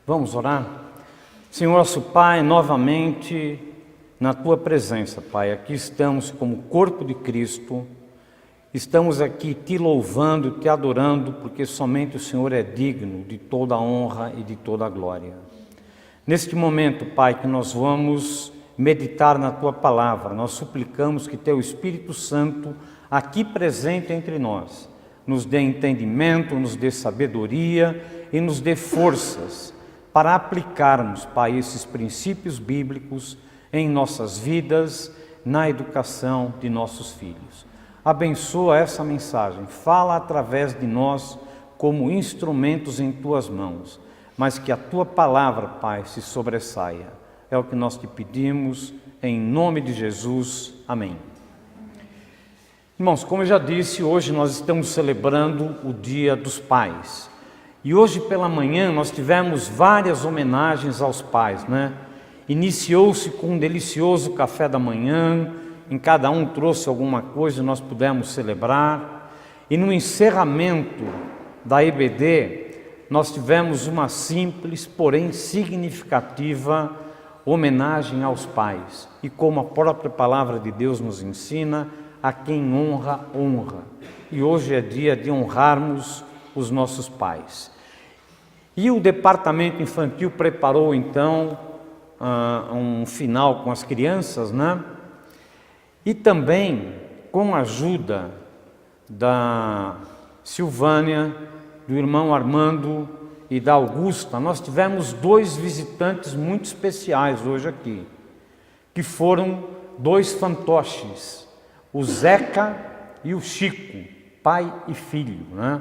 Vamos orar? Senhor nosso Pai, novamente na Tua presença, Pai, aqui estamos como corpo de Cristo, estamos aqui Te louvando, Te adorando, porque somente o Senhor é digno de toda a honra e de toda a glória. Neste momento, Pai, que nós vamos meditar na Tua Palavra, nós suplicamos que Teu Espírito Santo, aqui presente entre nós, nos dê entendimento, nos dê sabedoria e nos dê forças para aplicarmos, Pai, esses princípios bíblicos em nossas vidas, na educação de nossos filhos. Abençoa essa mensagem, fala através de nós como instrumentos em Tuas mãos, mas que a Tua palavra, Pai, se sobressaia. É o que nós Te pedimos, em nome de Jesus. Amém. Irmãos, como eu já disse, hoje nós estamos celebrando o Dia dos Pais. E hoje pela manhã nós tivemos várias homenagens aos pais, né? Iniciou-se com um delicioso café da manhã, em cada um trouxe alguma coisa e nós pudemos celebrar. E no encerramento da EBD, nós tivemos uma simples, porém significativa homenagem aos pais. E como a própria palavra de Deus nos ensina, a quem honra, honra. E hoje é dia de honrarmos os nossos pais. E o departamento infantil preparou então um final com as crianças, né? E também com a ajuda da Silvânia, do irmão Armando e da Augusta, nós tivemos dois visitantes muito especiais hoje aqui, que foram dois fantoches, o Zeca e o Chico, pai e filho, né?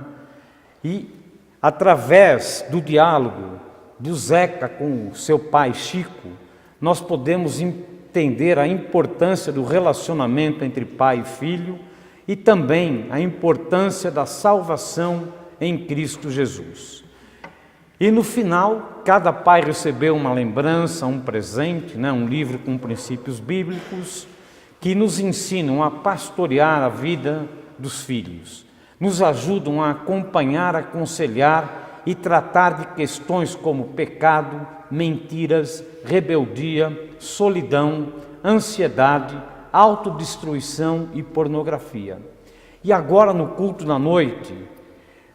E através do diálogo do Zeca com o seu pai Chico, nós podemos entender a importância do relacionamento entre pai e filho e também a importância da salvação em Cristo Jesus. E no final, cada pai recebeu uma lembrança, um presente, né? Um livro com princípios bíblicos que nos ensinam a pastorear a vida dos filhos, nos ajudam a acompanhar, aconselhar e tratar de questões como pecado, mentiras, rebeldia, solidão, ansiedade, autodestruição e pornografia. E agora no culto da noite,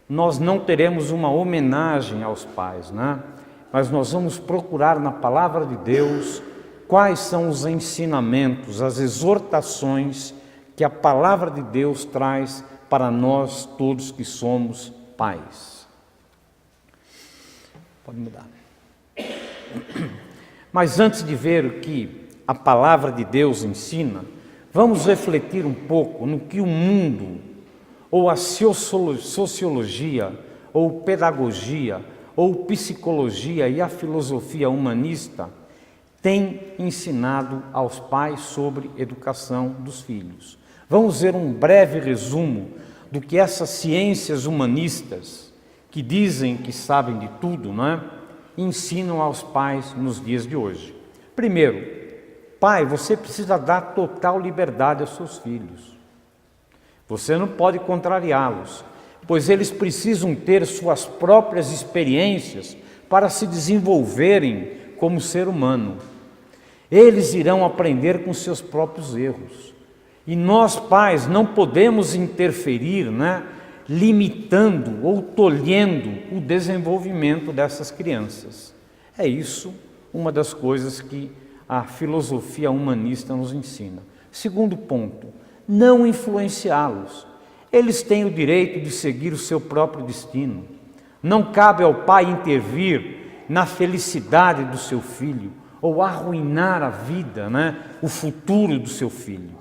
nós não teremos uma homenagem aos pais, né? Mas nós vamos procurar na palavra de Deus quais são os ensinamentos, as exortações que a palavra de Deus traz para nós todos que somos pais. Pode mudar. Mas antes de ver o que a palavra de Deus ensina, vamos refletir um pouco no que o mundo, ou a sociologia, ou pedagogia, ou psicologia e a filosofia humanista têm ensinado aos pais sobre educação dos filhos. Vamos ver um breve resumo do que essas ciências humanistas, que dizem que sabem de tudo, não é? Ensinam aos pais nos dias de hoje. Primeiro, pai, você precisa dar total liberdade aos seus filhos. Você não pode contrariá-los, pois eles precisam ter suas próprias experiências para se desenvolverem como ser humano. Eles irão aprender com seus próprios erros. E nós, pais, não podemos interferir, né, limitando ou tolhendo o desenvolvimento dessas crianças. É isso uma das coisas que a filosofia humanista nos ensina. Segundo ponto, não influenciá-los. Eles têm o direito de seguir o seu próprio destino. Não cabe ao pai intervir na felicidade do seu filho ou arruinar a vida, né, o futuro do seu filho.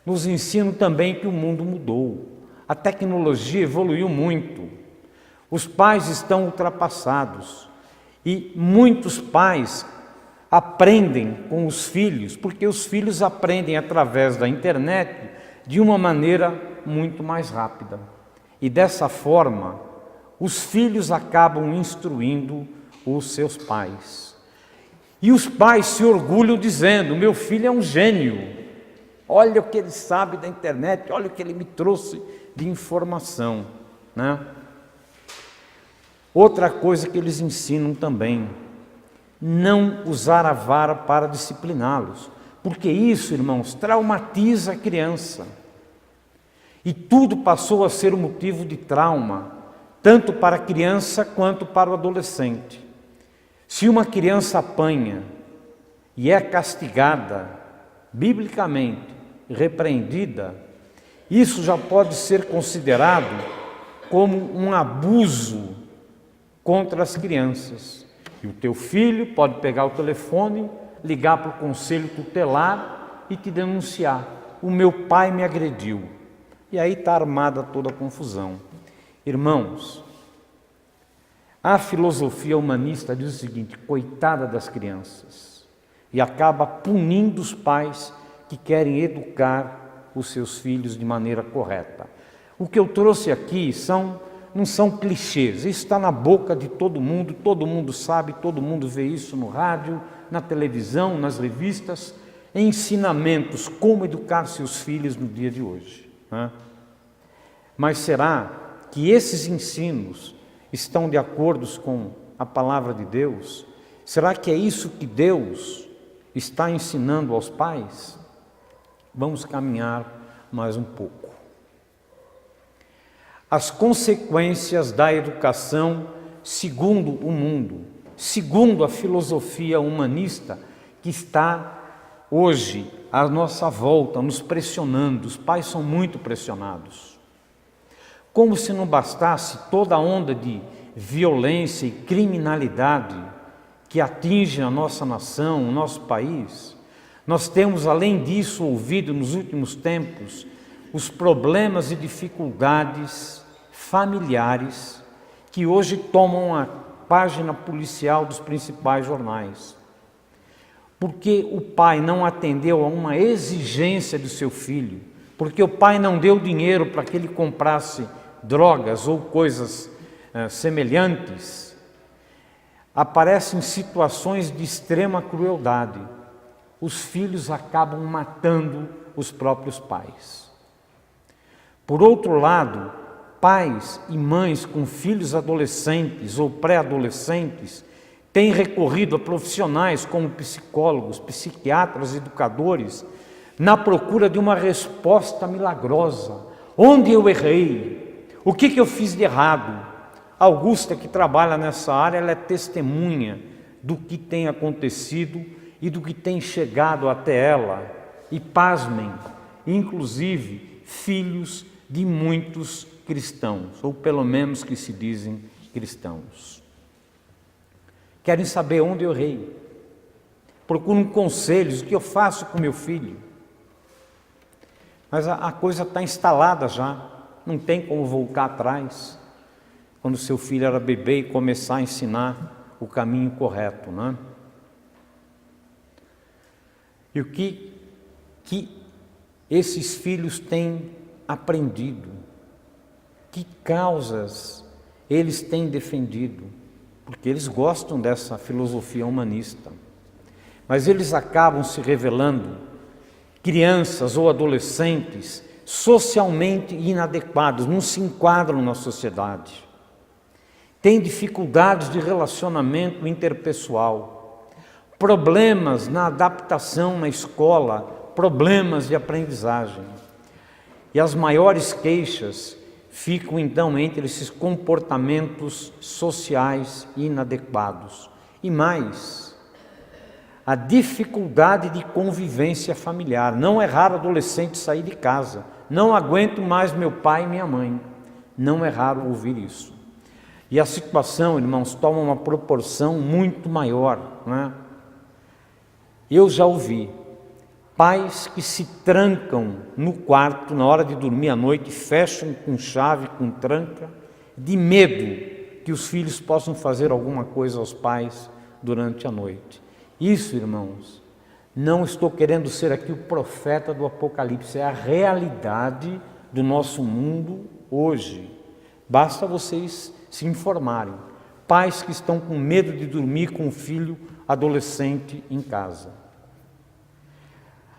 Nos ensina também que o mundo mudou. A tecnologia evoluiu muito. Os pais estão ultrapassados. E muitos pais aprendem com os filhos, porque os filhos aprendem através da internet de uma maneira muito mais rápida. E dessa forma, os filhos acabam instruindo os seus pais. E os pais se orgulham dizendo: meu filho é um gênio. Olha o que ele sabe da internet, olha o que ele me trouxe de informação, né? Outra coisa que eles ensinam também, não usar a vara para discipliná-los, porque isso, irmãos, traumatiza a criança. E tudo passou a ser um motivo de trauma, tanto para a criança quanto para o adolescente. Se uma criança apanha e é castigada, biblicamente, repreendida, isso já pode ser considerado como um abuso contra as crianças. E o teu filho pode pegar o telefone, ligar para o conselho tutelar e te denunciar. O meu pai me agrediu. E aí está armada toda a confusão. Irmãos, a filosofia humanista diz o seguinte: coitada das crianças, e acaba punindo os pais que querem educar os seus filhos de maneira correta. O que eu trouxe aqui não são clichês, isso está na boca de todo mundo sabe, todo mundo vê isso no rádio, na televisão, nas revistas, ensinamentos como educar seus filhos no dia de hoje. Mas será que esses ensinos estão de acordo com a palavra de Deus? Será que é isso que Deus está ensinando aos pais? Vamos caminhar mais um pouco. As consequências da educação segundo o mundo, segundo a filosofia humanista que está hoje à nossa volta, nos pressionando. Os pais são muito pressionados. Como se não bastasse toda a onda de violência e criminalidade que atinge a nossa nação, o nosso país, nós temos, além disso, ouvido nos últimos tempos os problemas e dificuldades familiares que hoje tomam a página policial dos principais jornais. Porque o pai não atendeu a uma exigência do seu filho, porque o pai não deu dinheiro para que ele comprasse drogas ou coisas semelhantes, aparecem situações de extrema crueldade. Os filhos acabam matando os próprios pais. Por outro lado, pais e mães com filhos adolescentes ou pré-adolescentes têm recorrido a profissionais como psicólogos, psiquiatras, educadores, na procura de uma resposta milagrosa. Onde eu errei? O que eu fiz de errado? Augusta, que trabalha nessa área, ela é testemunha do que tem acontecido e do que tem chegado até ela. E pasmem, inclusive filhos de muitos cristãos, ou pelo menos que se dizem cristãos. Querem saber onde eu errei. Procuram conselhos, o que eu faço com meu filho. Mas a coisa está instalada já, não tem como voltar atrás. Quando seu filho era bebê e começar a ensinar o caminho correto, não é? E o que esses filhos têm aprendido? Que causas eles têm defendido? Porque eles gostam dessa filosofia humanista. Mas eles acabam se revelando crianças ou adolescentes socialmente inadequados, não se enquadram na sociedade. Têm dificuldades de relacionamento interpessoal, problemas na adaptação na escola, problemas de aprendizagem. E as maiores queixas ficam então entre esses comportamentos sociais inadequados. E mais, a dificuldade de convivência familiar. Não é raro adolescente sair de casa. Não aguento mais meu pai e minha mãe. Não é raro ouvir isso. E a situação, irmãos, toma uma proporção muito maior, né? Eu já ouvi pais que se trancam no quarto na hora de dormir à noite, fecham com chave, com tranca, de medo que os filhos possam fazer alguma coisa aos pais durante a noite. Isso, irmãos, não estou querendo ser aqui o profeta do Apocalipse, é a realidade do nosso mundo hoje. Basta vocês se informarem. Pais que estão com medo de dormir com o filho adolescente em casa.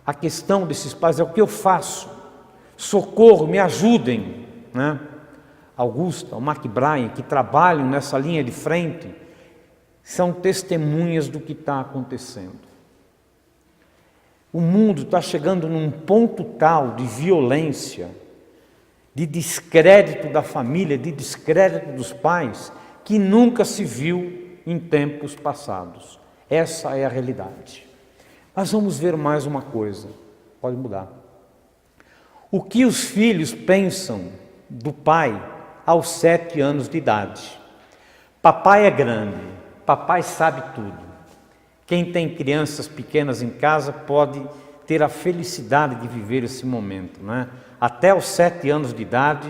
A questão desses pais é: o que eu faço? Socorro, me ajudem, né? Augusta, o McBride, que trabalham nessa linha de frente, são testemunhas do que está acontecendo. O mundo está chegando num ponto tal de violência, de descrédito da família, de descrédito dos pais, que nunca se viu em tempos passados. Essa é a realidade. Mas vamos ver mais uma coisa, pode mudar. O que os filhos pensam do pai aos 7 anos de idade? Papai é grande, papai sabe tudo. Quem tem crianças pequenas em casa pode ter a felicidade de viver esse momento, né? Até os 7 anos de idade,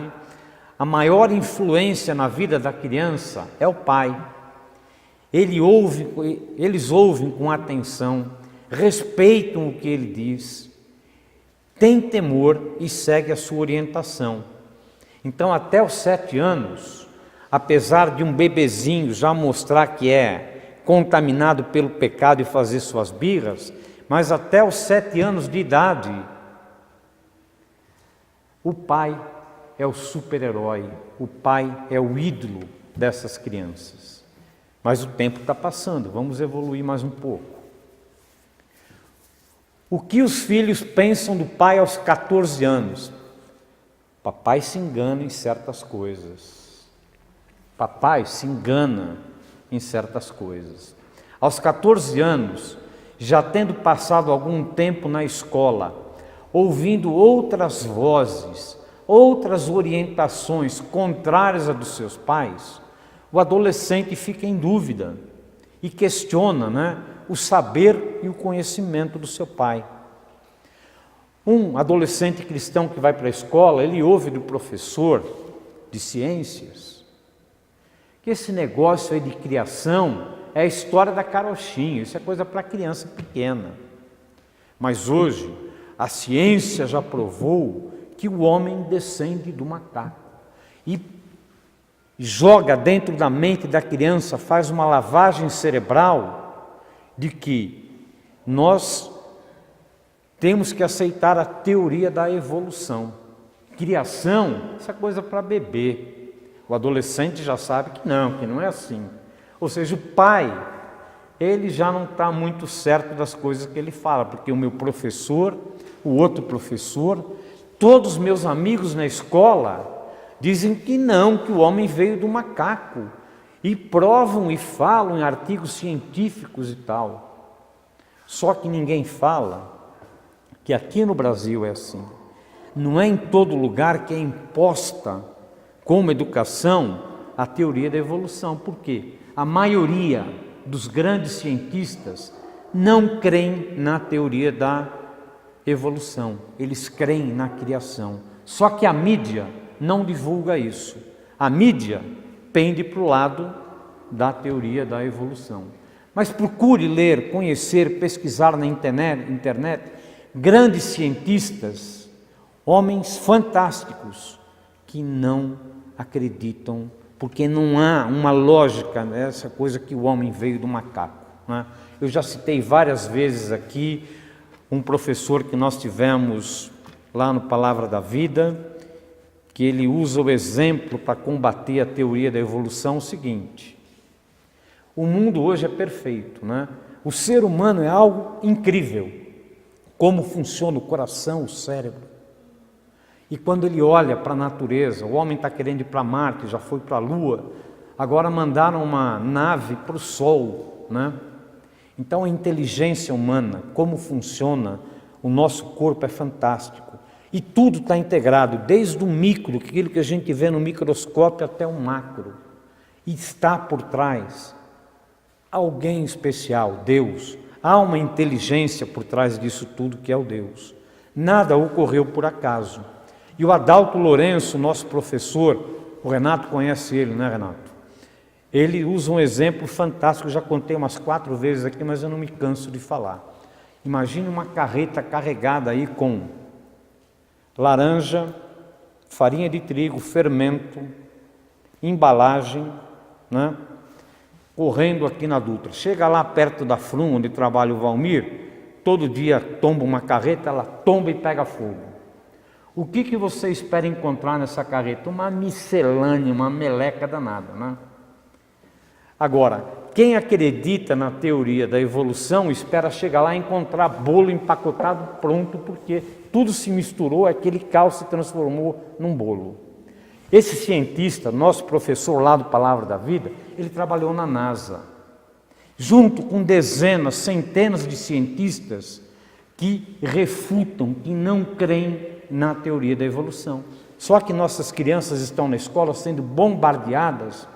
a maior influência na vida da criança é o pai. Eles ouvem com atenção, respeitam o que ele diz, têm temor e seguem a sua orientação. Então, até os 7 anos, apesar de um bebezinho já mostrar que é contaminado pelo pecado e fazer suas birras, mas até os 7 anos de idade, o pai é o super-herói, o pai é o ídolo dessas crianças. Mas o tempo está passando, vamos evoluir mais um pouco. O que os filhos pensam do pai aos 14 anos? Papai se engana em certas coisas. Papai se engana em certas coisas. Aos 14 anos, já tendo passado algum tempo na escola, ouvindo outras vozes, outras orientações contrárias a dos seus pais, o adolescente fica em dúvida e questiona, o saber e o conhecimento do seu pai. Um adolescente cristão que vai para a escola, ele ouve do professor de ciências que esse negócio aí de criação é a história da carochinha, isso é coisa para criança pequena. Mas hoje, a ciência já provou que o homem descende do macaco e joga dentro da mente da criança, faz uma lavagem cerebral de que nós temos que aceitar a teoria da evolução. Criação, isso é coisa para bebê. O adolescente já sabe que não é assim. Ou seja, o pai, ele já não está muito certo das coisas que ele fala, porque o meu professor, o outro professor, todos os meus amigos na escola dizem que não, que o homem veio do macaco, e provam e falam em artigos científicos e tal. Só que ninguém fala que aqui no Brasil é assim. Não é em todo lugar que é imposta como educação a teoria da evolução. Por quê? A maioria dos grandes cientistas não creem na teoria da evolução, eles creem na criação. Só que a mídia não divulga isso. A mídia pende para o lado da teoria da evolução. Mas procure ler, conhecer, pesquisar na internet grandes cientistas, homens fantásticos, que não acreditam, porque não há uma lógica nessa coisa que o homem veio do macaco, né? Eu já citei várias vezes aqui um professor que nós tivemos lá no Palavra da Vida, que ele usa o exemplo para combater a teoria da evolução, o seguinte: o mundo hoje é perfeito, né? O ser humano é algo incrível, como funciona o coração, o cérebro. E quando ele olha para a natureza, o homem está querendo ir para Marte, já foi para a Lua, agora mandaram uma nave para o Sol, né? Então a inteligência humana, como funciona, o nosso corpo é fantástico. E tudo está integrado, desde o micro, aquilo que a gente vê no microscópio, até o macro. E está por trás alguém especial, Deus. Há uma inteligência por trás disso tudo, que é o Deus. Nada ocorreu por acaso. E o Adalto Lourenço, nosso professor, o Renato conhece ele, né, Renato? Ele usa um exemplo fantástico, já contei umas 4 vezes aqui, mas eu não me canso de falar. Imagine uma carreta carregada aí com laranja, farinha de trigo, fermento, embalagem, né? Correndo aqui na Dutra. Chega lá perto da Frum, onde trabalha o Valmir, todo dia tomba uma carreta, ela tomba e pega fogo. O que você espera encontrar nessa carreta? Uma miscelânea, uma meleca danada, né? Agora, quem acredita na teoria da evolução espera chegar lá e encontrar bolo empacotado pronto, porque tudo se misturou, aquele caos se transformou num bolo. Esse cientista, nosso professor lá do Palavra da Vida, ele trabalhou na NASA, junto com dezenas, centenas de cientistas que refutam, que não creem na teoria da evolução. Só que nossas crianças estão na escola sendo bombardeadas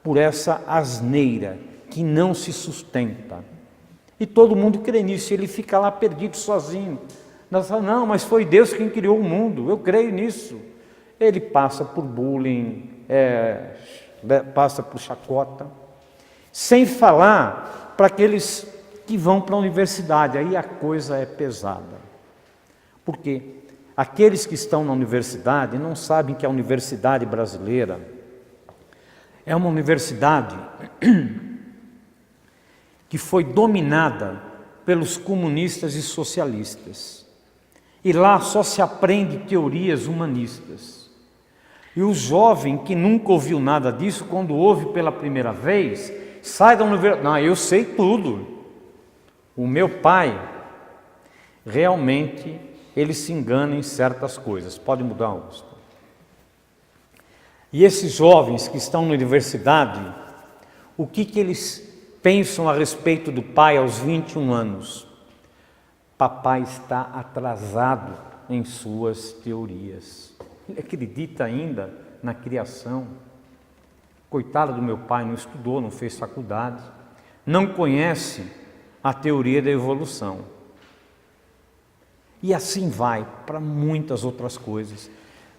por essa asneira que não se sustenta. E todo mundo crê nisso, ele fica lá perdido sozinho. Nós falamos, não, mas foi Deus quem criou o mundo, eu creio nisso. Ele passa por bullying, passa por chacota, sem falar para aqueles que vão para a universidade, aí a coisa é pesada. Por quê? Aqueles que estão na universidade não sabem que a universidade brasileira é uma universidade que foi dominada pelos comunistas e socialistas. E lá só se aprende teorias humanistas. E o jovem que nunca ouviu nada disso, quando ouve pela primeira vez, sai da universidade. Não, eu sei tudo. O meu pai, realmente, ele se engana em certas coisas. Pode mudar, Augusto? E esses jovens que estão na universidade, o que eles pensam a respeito do pai aos 21 anos? Papai está atrasado em suas teorias. Ele acredita ainda na criação. Coitado do meu pai, não estudou, não fez faculdade, não conhece a teoria da evolução. E assim vai para muitas outras coisas.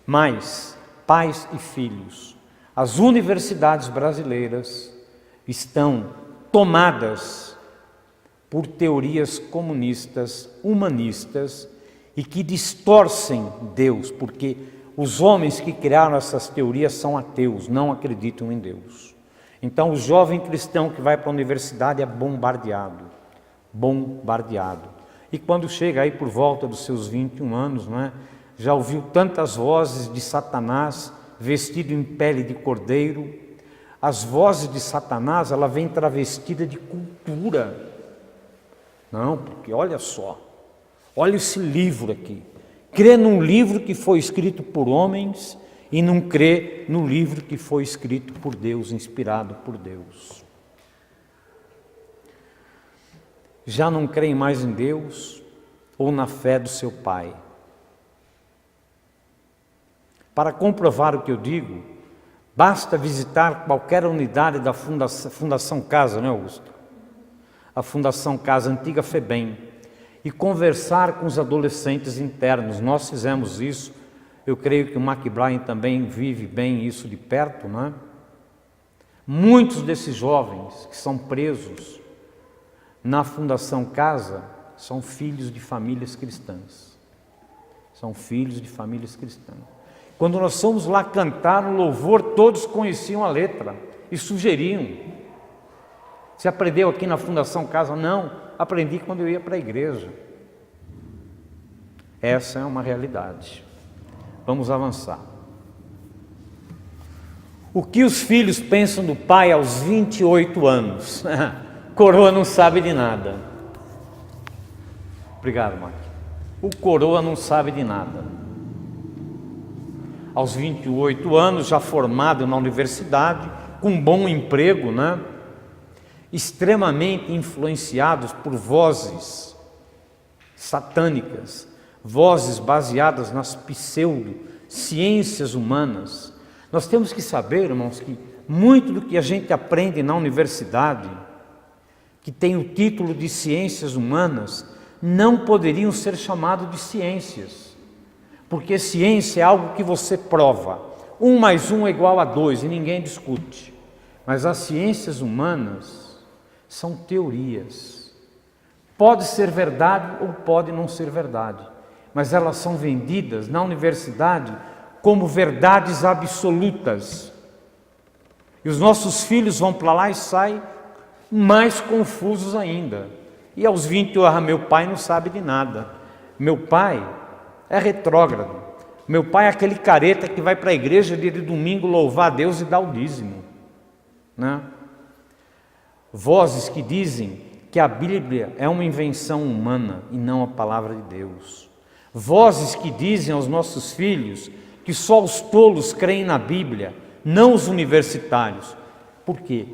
Mas, pais e filhos, as universidades brasileiras estão tomadas por teorias comunistas, humanistas, e que distorcem Deus, porque os homens que criaram essas teorias são ateus, não acreditam em Deus. Então o jovem cristão que vai para a universidade é bombardeado. E quando chega aí por volta dos seus 21 anos, já ouviu tantas vozes de Satanás vestido em pele de cordeiro. As vozes de Satanás, ela vem travestida de cultura. Não, porque olha só, olha esse livro aqui. Crê num livro que foi escrito por homens e não crê no livro que foi escrito por Deus, inspirado por Deus. Já não creem mais em Deus ou na fé do seu pai. Para comprovar o que eu digo, basta visitar qualquer unidade da Fundação Casa, né, Augusto? A Fundação Casa, antiga FEBEM, e conversar com os adolescentes internos. Nós fizemos isso, eu creio que o McBrien também vive bem isso de perto, né? Muitos desses jovens que são presos na Fundação Casa são filhos de famílias cristãs. São filhos de famílias cristãs. Quando nós fomos lá cantar o louvor, todos conheciam a letra e sugeriam. Você aprendeu aqui na Fundação Casa? Não, aprendi quando eu ia para a igreja. Essa é uma realidade. Vamos avançar. O que os filhos pensam do pai aos 28 anos? Coroa não sabe de nada. Obrigado, Mike. O coroa não sabe de nada. Aos 28 anos, já formado na universidade, com um bom emprego, extremamente influenciados por vozes satânicas, vozes baseadas nas pseudo-ciências humanas. Nós temos que saber, irmãos, que muito do que a gente aprende na universidade, que tem o título de ciências humanas, não poderiam ser chamados de ciências, porque ciência é algo que você prova. 1 mais 1 é igual a 2 e ninguém discute. Mas as ciências humanas são teorias. Pode ser verdade ou pode não ser verdade, mas elas são vendidas na universidade como verdades absolutas. E os nossos filhos vão para lá e saem mais confusos ainda. E aos 20 anos, meu pai não sabe de nada. Meu pai é retrógrado. Meu pai é aquele careta que vai para a igreja dia de domingo louvar a Deus e dar o dízimo, né? Vozes que dizem que a Bíblia é uma invenção humana e não a palavra de Deus. Vozes que dizem aos nossos filhos que só os tolos creem na Bíblia, não os universitários. Por quê?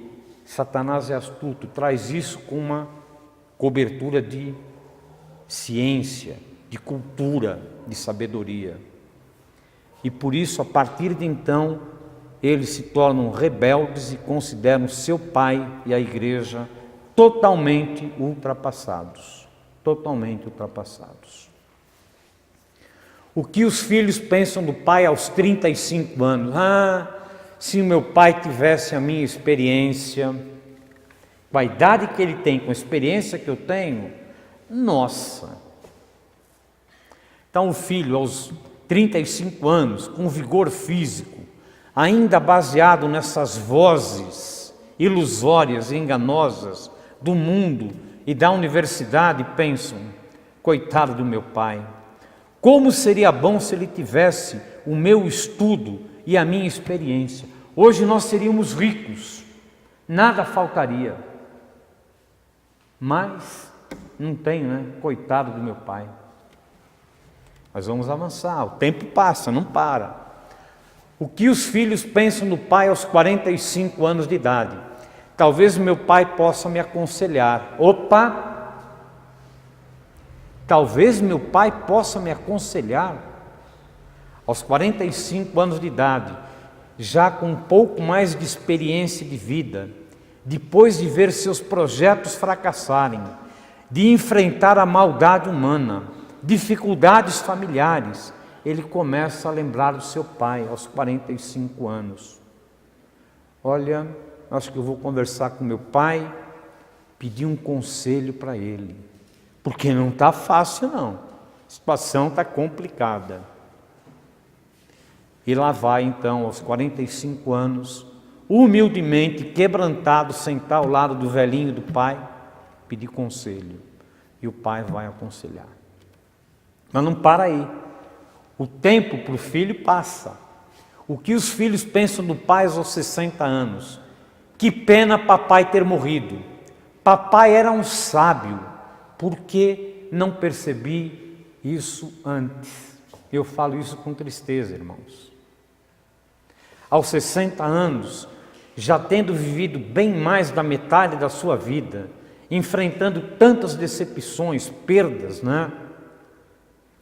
Satanás é astuto, traz isso com uma cobertura de ciência, de cultura, de sabedoria. E por isso, a partir de então, eles se tornam rebeldes e consideram seu pai e a igreja totalmente ultrapassados. Totalmente ultrapassados. O que os filhos pensam do pai aos 35 anos? Se o meu pai tivesse a minha experiência, com a idade que ele tem, com a experiência que eu tenho, nossa! Então o filho aos 35 anos, com vigor físico, ainda baseado nessas vozes ilusórias e enganosas do mundo e da universidade, pensam: coitado do meu pai, como seria bom se ele tivesse o meu estudo e a minha experiência. Hoje nós seríamos ricos, nada faltaria. Mas não tem, né? Coitado do meu pai. Nós vamos avançar, o tempo passa, não para. O que os filhos pensam do pai aos 45 anos de idade? Talvez meu pai possa me aconselhar. Opa! Talvez meu pai possa me aconselhar. Aos 45 anos de idade, já com um pouco mais de experiência de vida, depois de ver seus projetos fracassarem, de enfrentar a maldade humana, dificuldades familiares, ele começa a lembrar do seu pai aos 45 anos. Olha, acho que eu vou conversar com meu pai, pedir um conselho para ele, porque não está fácil não, a situação está complicada. E lá vai então, aos 45 anos, humildemente, quebrantado, sentar ao lado do velhinho do pai, pedir conselho. E o pai vai aconselhar. Mas não para aí. O tempo para o filho passa. O que os filhos pensam do pai aos 60 anos? Que pena papai ter morrido. Papai era um sábio. Por que não percebi isso antes? Eu falo isso com tristeza, irmãos. Aos 60 anos, já tendo vivido bem mais da metade da sua vida, enfrentando tantas decepções, perdas, né?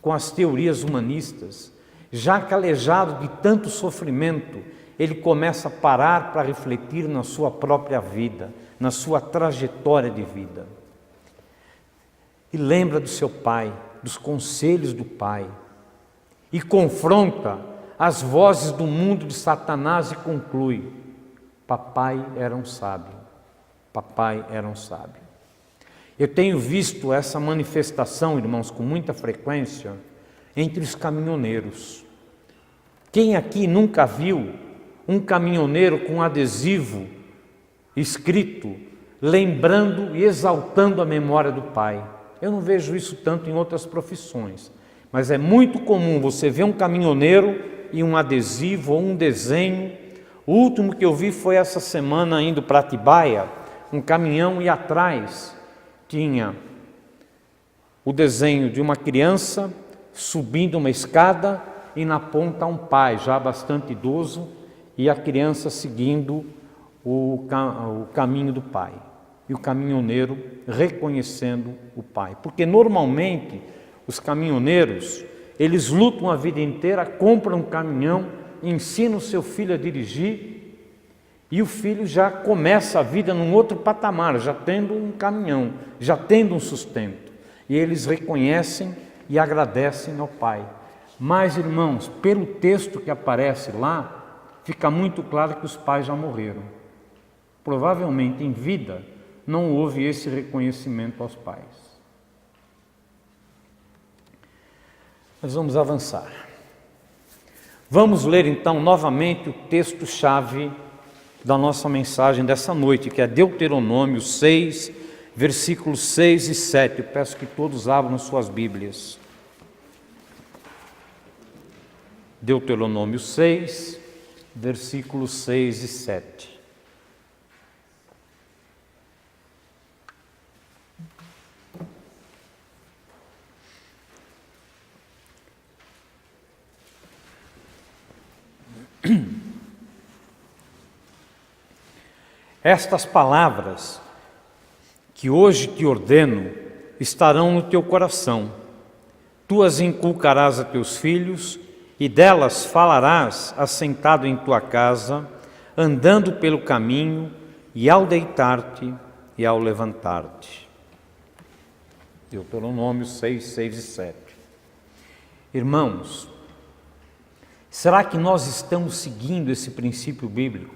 Com as teorias humanistas, já calejado de tanto sofrimento, ele começa a parar para refletir na sua própria vida, na sua trajetória de vida. E lembra do seu pai, dos conselhos do pai, e confronta as vozes do mundo de Satanás e conclui: papai era um sábio, papai era um sábio. Eu tenho visto essa manifestação, irmãos, com muita frequência entre os caminhoneiros. Quem aqui nunca viu um caminhoneiro com adesivo escrito, lembrando e exaltando a memória do pai? Eu não vejo isso tanto em outras profissões, mas é muito comum você ver um caminhoneiro e um adesivo ou um desenho. O último que eu vi foi essa semana indo para Atibaia, um caminhão, e atrás tinha o desenho de uma criança subindo uma escada e na ponta um pai já bastante idoso e a criança seguindo o caminho do pai, e o caminhoneiro reconhecendo o pai, porque normalmente os caminhoneiros, eles lutam a vida inteira, compram um caminhão, ensinam o seu filho a dirigir, e o filho já começa a vida num outro patamar, já tendo um caminhão, já tendo um sustento, e eles reconhecem e agradecem ao pai. Mas, irmãos, pelo texto que aparece lá, fica muito claro que os pais já morreram. Provavelmente em vida não houve esse reconhecimento aos pais. Nós vamos avançar. Vamos ler então novamente o texto-chave da nossa mensagem dessa noite, que é Deuteronômio 6, versículos 6 e 7. Eu peço que todos abram suas Bíblias. Deuteronômio 6, versículos 6 e 7. Estas palavras que hoje te ordeno estarão no teu coração. Tu as inculcarás a teus filhos e delas falarás assentado em tua casa, andando pelo caminho e ao deitar-te e ao levantar-te. Deuteronômio 6, 6 e 7. Irmãos, será que nós estamos seguindo esse princípio bíblico?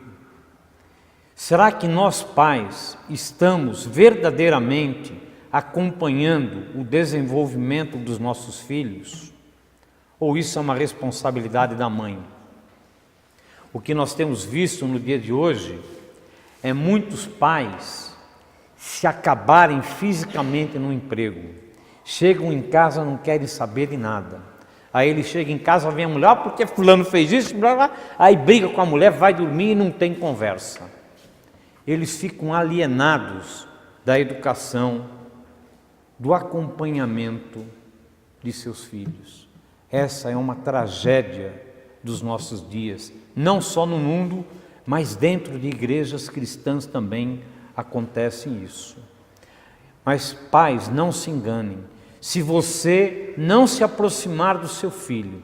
Será que nós, pais, estamos verdadeiramente acompanhando o desenvolvimento dos nossos filhos? Ou isso é uma responsabilidade da mãe? O que nós temos visto no dia de hoje é muitos pais se acabarem fisicamente no emprego. Chegam em casa, não querem saber de nada. Aí ele chega em casa, vem a mulher, porque fulano fez isso, blá, blá, aí briga com a mulher, vai dormir e não tem conversa. Eles ficam alienados da educação, do acompanhamento de seus filhos. Essa é uma tragédia dos nossos dias, não só no mundo, mas dentro de igrejas cristãs também acontece isso. Mas pais, não se enganem, se você não se aproximar do seu filho,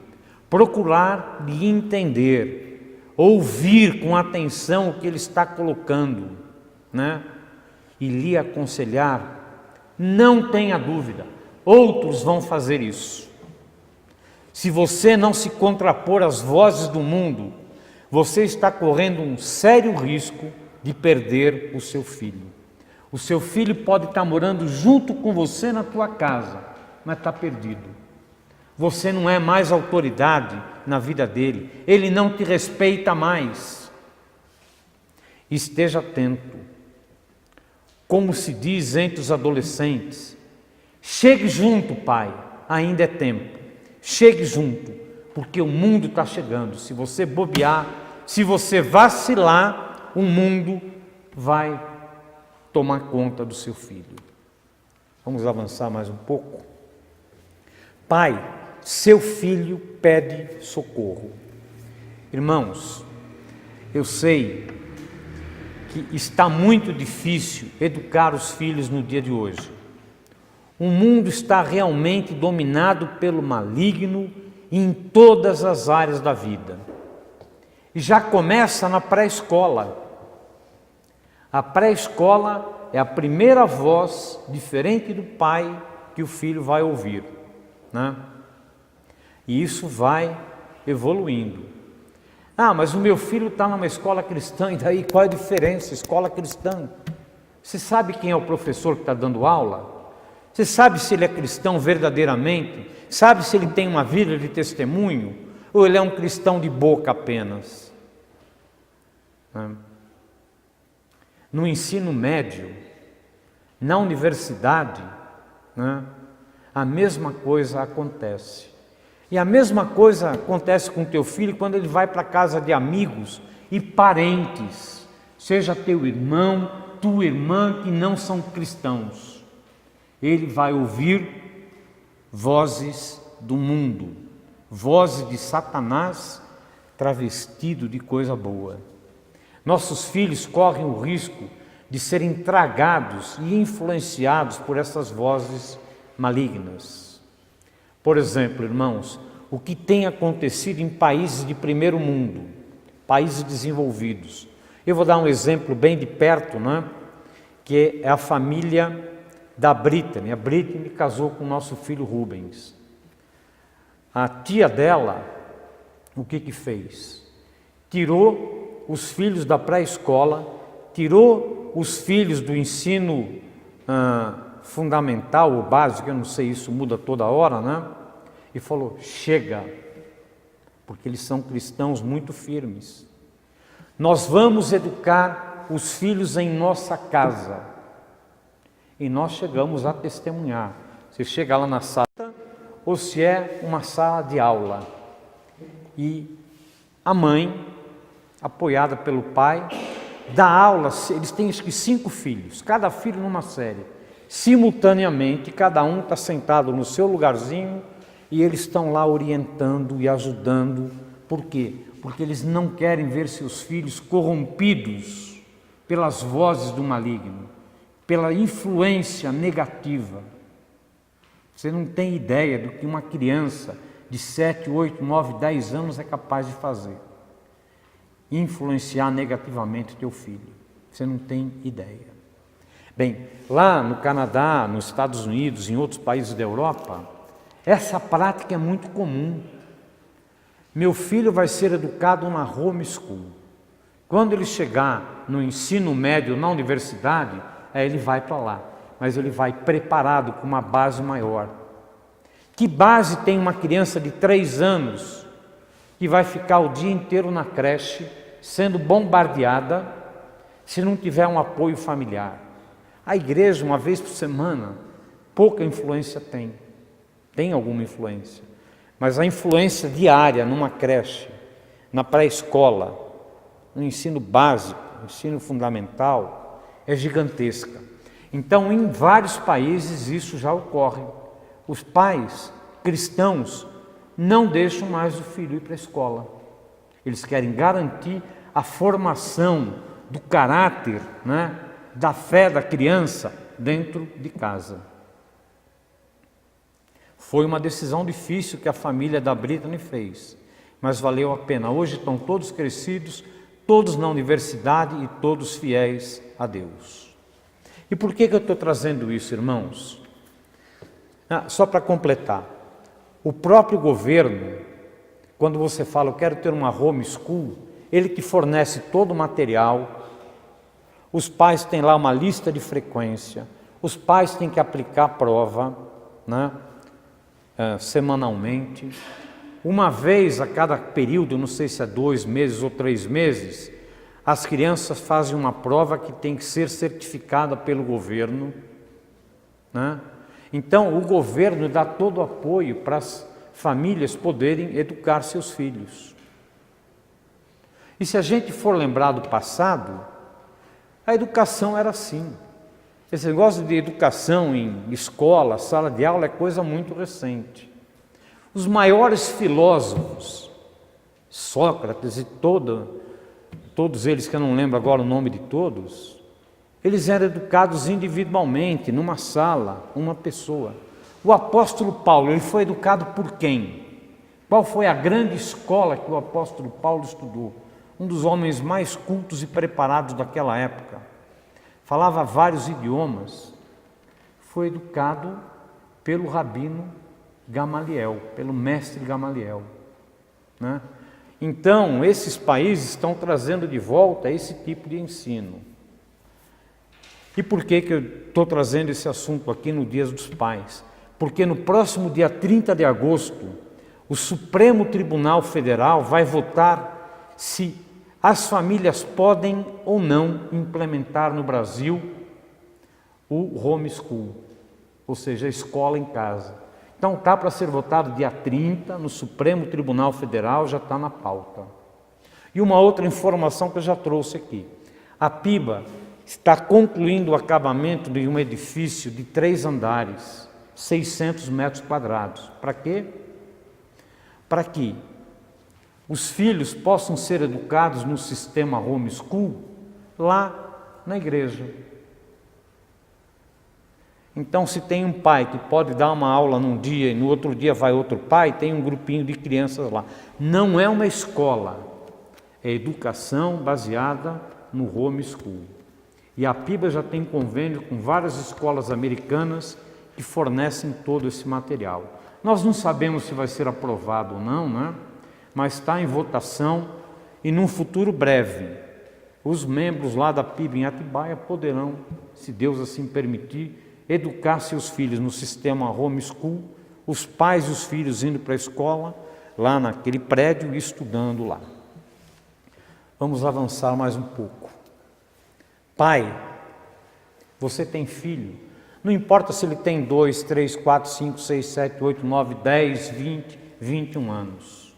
procurar lhe entender, ouvir com atenção o que ele está colocando, né? E lhe aconselhar, não tenha dúvida, outros vão fazer isso. Se você não se contrapor às vozes do mundo, você está correndo um sério risco de perder o seu filho. O seu filho pode estar morando junto com você na tua casa, mas está perdido. Você não é mais autoridade na vida dele, ele não te respeita mais. Esteja atento. Como se diz entre os adolescentes, chegue junto, pai, ainda é tempo. Chegue junto, porque o mundo está chegando. Se você bobear, se você vacilar, o mundo vai tomar conta do seu filho. Vamos avançar mais um pouco? Pai, seu filho pede socorro. Irmãos, eu sei que está muito difícil educar os filhos no dia de hoje. O mundo está realmente dominado pelo maligno em todas as áreas da vida. E já começa na pré-escola. A pré-escola é a primeira voz diferente do pai que o filho vai ouvir, né? E isso vai evoluindo. Ah, mas o meu filho está numa escola cristã, e daí qual é a diferença? Escola cristã. Você sabe quem é o professor que está dando aula? Você sabe se ele é cristão verdadeiramente? Sabe se ele tem uma vida de testemunho? Ou ele é um cristão de boca apenas? No ensino médio, na universidade, a mesma coisa acontece. E a mesma coisa acontece com teu filho quando ele vai para a casa de amigos e parentes, seja teu irmão, tua irmã, que não são cristãos. Ele vai ouvir vozes do mundo, vozes de Satanás travestido de coisa boa. Nossos filhos correm o risco de serem tragados e influenciados por essas vozes malignas. Por exemplo, irmãos, o que tem acontecido em países de primeiro mundo, países desenvolvidos. Eu vou dar um exemplo bem de perto, que é a família da Brittany. A Brittany casou com o nosso filho Rubens. A tia dela, o que fez? Tirou os filhos da pré-escola, tirou os filhos do ensino fundamental ou básico, eu não sei, isso muda toda hora, e falou, chega, porque eles são cristãos muito firmes. Nós vamos educar os filhos em nossa casa. E nós chegamos a testemunhar. Você chega lá na sala, ou se é uma sala de aula. E a mãe, apoiada pelo pai, dá aula. Eles têm acho que 5 filhos, cada filho numa série. Simultaneamente, cada um está sentado no seu lugarzinho e eles estão lá orientando e ajudando. Por quê? Porque eles não querem ver seus filhos corrompidos pelas vozes do maligno, pela influência negativa. Você não tem ideia do que uma criança de 7, 8, 9, 10 anos é capaz de fazer. Influenciar negativamente teu filho. Você não tem ideia. Bem, lá no Canadá, nos Estados Unidos, em outros países da Europa, essa prática é muito comum. Meu filho vai ser educado na homeschool. Quando ele chegar no ensino médio, na universidade, aí ele vai para lá. Mas ele vai preparado com uma base maior. Que base tem uma criança de 3 anos que vai ficar o dia inteiro na creche, sendo bombardeada, se não tiver um apoio familiar? A igreja, uma vez por semana, pouca influência tem. Tem alguma influência. Mas a influência diária numa creche, na pré-escola, no ensino básico, no ensino fundamental, é gigantesca. Então, em vários países isso já ocorre. Os pais cristãos não deixam mais o filho ir para a escola. Eles querem garantir a formação do caráter, né, da fé da criança dentro de casa. Foi uma decisão difícil que a família da Brittany fez, mas valeu a pena. Hoje estão todos crescidos, todos na universidade e todos fiéis a Deus. E por que eu estou trazendo isso, irmãos? Só para completar, o próprio governo, quando você fala, eu quero ter uma homeschool, ele que fornece todo o material. Os pais têm lá uma lista de frequência, os pais têm que aplicar a prova, né, semanalmente. Uma vez a cada período, não sei se é 2 meses ou 3 meses, as crianças fazem uma prova que tem que ser certificada pelo governo, né? Então o governo dá todo o apoio para as famílias poderem educar seus filhos. E se a gente for lembrar do passado, a educação era assim. Esse negócio de educação em escola, sala de aula, é coisa muito recente. Os maiores filósofos, Sócrates e todos eles, que eu não lembro agora o nome de todos, eles eram educados individualmente, numa sala, uma pessoa. O apóstolo Paulo, ele foi educado por quem? Qual foi a grande escola que o apóstolo Paulo estudou? Um dos homens mais cultos e preparados daquela época. Falava vários idiomas. Foi educado pelo rabino Gamaliel, pelo mestre Gamaliel, né? Então, esses países estão trazendo de volta esse tipo de ensino. E por que eu estou trazendo esse assunto aqui no Dia dos Pais? Porque no próximo dia 30 de agosto, o Supremo Tribunal Federal vai votar se as famílias podem ou não implementar no Brasil o homeschool, ou seja, a escola em casa. Então está para ser votado dia 30 no Supremo Tribunal Federal, já está na pauta. E uma outra informação que eu já trouxe aqui. A PIBA está concluindo o acabamento de um edifício de 3 andares, 600 metros quadrados. Para quê? Para que os filhos possam ser educados no sistema homeschool lá na igreja. Então, se tem um pai que pode dar uma aula num dia e no outro dia vai outro pai, tem um grupinho de crianças lá. Não é uma escola, é educação baseada no homeschool. E a PIBA já tem convênio com várias escolas americanas que fornecem todo esse material. Nós não sabemos se vai ser aprovado ou não, né? Mas está em votação e num futuro breve, os membros lá da PIBA em Atibaia poderão, se Deus assim permitir, educar seus filhos no sistema homeschool, os pais e os filhos indo para a escola, lá naquele prédio e estudando lá. Vamos avançar mais um pouco. Pai, você tem filho, não importa se ele tem 2, 3, 4, 5, 6, 7, 8, 9, 10, 20, 21 anos.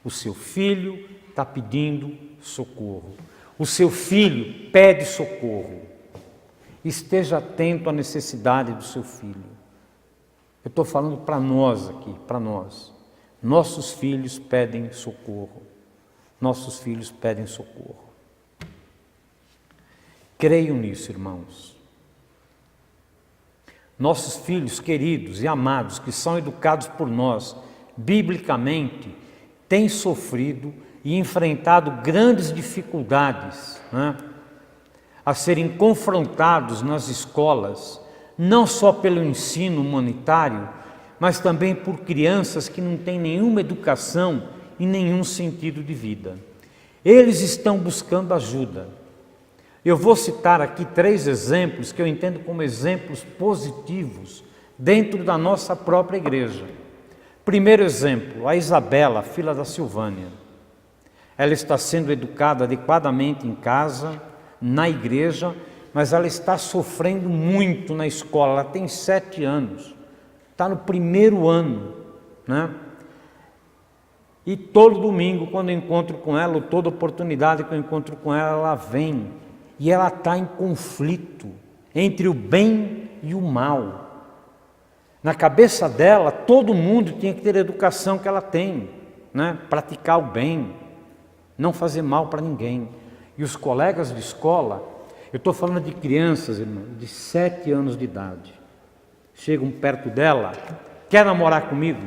O seu filho está pedindo socorro. O seu filho pede socorro. Esteja atento à necessidade do seu filho. Eu estou falando para nós aqui, para nós. Nossos filhos pedem socorro. Nossos filhos pedem socorro. Creio nisso, irmãos. Nossos filhos queridos e amados, que são educados por nós, biblicamente, têm sofrido e enfrentado grandes dificuldades, né, a serem confrontados nas escolas, não só pelo ensino humanitário, mas também por crianças que não têm nenhuma educação e nenhum sentido de vida. Eles estão buscando ajuda. Eu vou citar aqui 3 exemplos que eu entendo como exemplos positivos dentro da nossa própria igreja. Primeiro exemplo, a Isabela, filha da Silvânia. Ela está sendo educada adequadamente em casa, na igreja, mas ela está sofrendo muito na escola. Ela tem 7 anos, está no primeiro ano, né? E todo domingo, quando eu encontro com ela, ou toda oportunidade que eu encontro com ela, ela vem. E ela está em conflito entre o bem e o mal. Na cabeça dela, todo mundo tinha que ter a educação que ela tem, né? Praticar o bem, não fazer mal para ninguém. E os colegas de escola, eu estou falando de crianças, irmão, de 7 anos de idade, chegam perto dela, quer namorar comigo?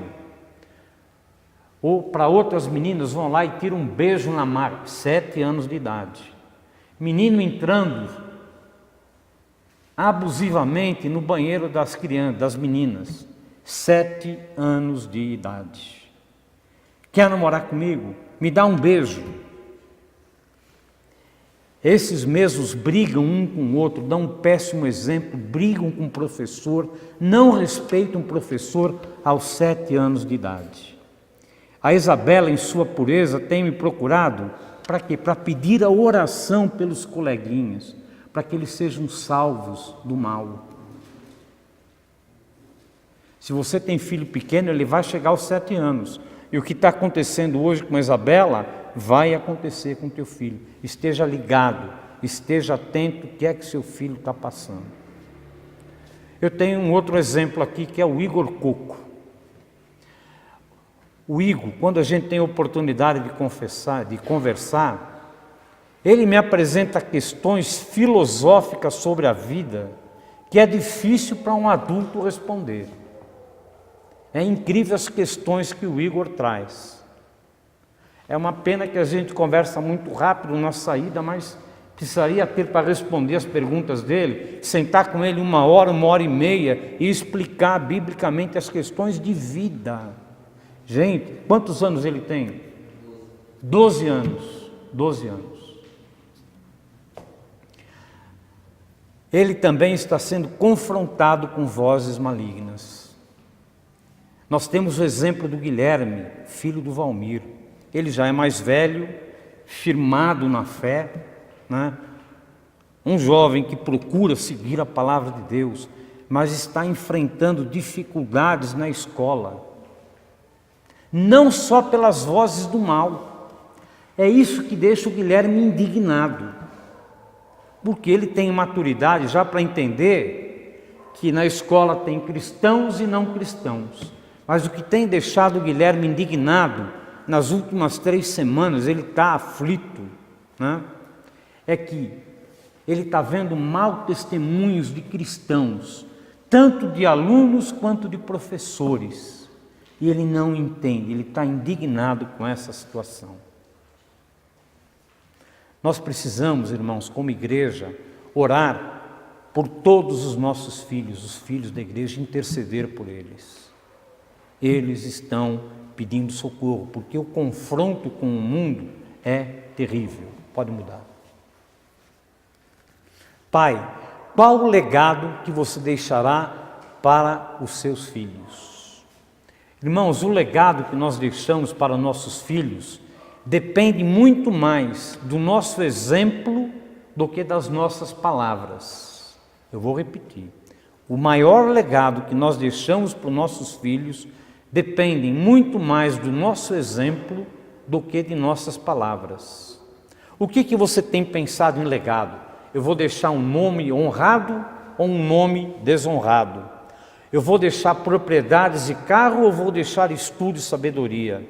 Ou para outras meninas, vão lá e tiram um beijo na marca, 7 anos de idade. Menino entrando abusivamente no banheiro das crianças, das meninas, 7 anos de idade. Quer namorar comigo? Me dá um beijo. Esses mesmos brigam um com o outro, dão um péssimo exemplo, brigam com o professor, não respeitam o professor aos 7 anos de idade. A Isabela, em sua pureza, tem me procurado para quê? Para pedir a oração pelos coleguinhas, para que eles sejam salvos do mal. Se você tem filho pequeno, ele vai chegar aos 7 anos. E o que está acontecendo hoje com a Isabela, vai acontecer com teu filho. Esteja ligado, esteja atento o que é que seu filho está passando. Eu tenho um outro exemplo aqui, que é o Igor Coco. O Igor, quando a gente tem a oportunidade de conversar, ele me apresenta questões filosóficas sobre a vida que é difícil para um adulto responder. É incrível as questões que o Igor traz. É uma pena que a gente conversa muito rápido na saída, mas precisaria ter para responder as perguntas dele, sentar com ele 1 hora, 1h30 e explicar biblicamente as questões de vida. Gente, quantos anos ele tem? 12 anos. 12 anos. Ele também está sendo confrontado com vozes malignas. Nós temos o exemplo do Guilherme, filho do Valmir. Ele já é mais velho, firmado na fé, né? Um jovem que procura seguir a palavra de Deus, mas está enfrentando dificuldades na escola. Não só pelas vozes do mal. É isso que deixa o Guilherme indignado. Porque ele tem maturidade já para entender que na escola tem cristãos e não cristãos. Mas o que tem deixado o Guilherme indignado, nas últimas 3 semanas, ele está aflito, né? É que ele está vendo maus testemunhos de cristãos, tanto de alunos quanto de professores. E ele não entende, ele está indignado com essa situação. Nós precisamos, irmãos, como igreja, orar por todos os nossos filhos, os filhos da igreja, interceder por eles. Eles estão pedindo socorro, porque o confronto com o mundo é terrível. Pode mudar. Pai, qual o legado que você deixará para os seus filhos? Irmãos, o legado que nós deixamos para nossos filhos depende muito mais do nosso exemplo do que das nossas palavras. Eu vou repetir. O maior legado que nós deixamos para os nossos filhos depende muito mais do nosso exemplo do que de nossas palavras. O que você tem pensado em legado? Eu vou deixar um nome honrado ou um nome desonrado? Eu vou deixar propriedades e carro ou vou deixar estudo e sabedoria?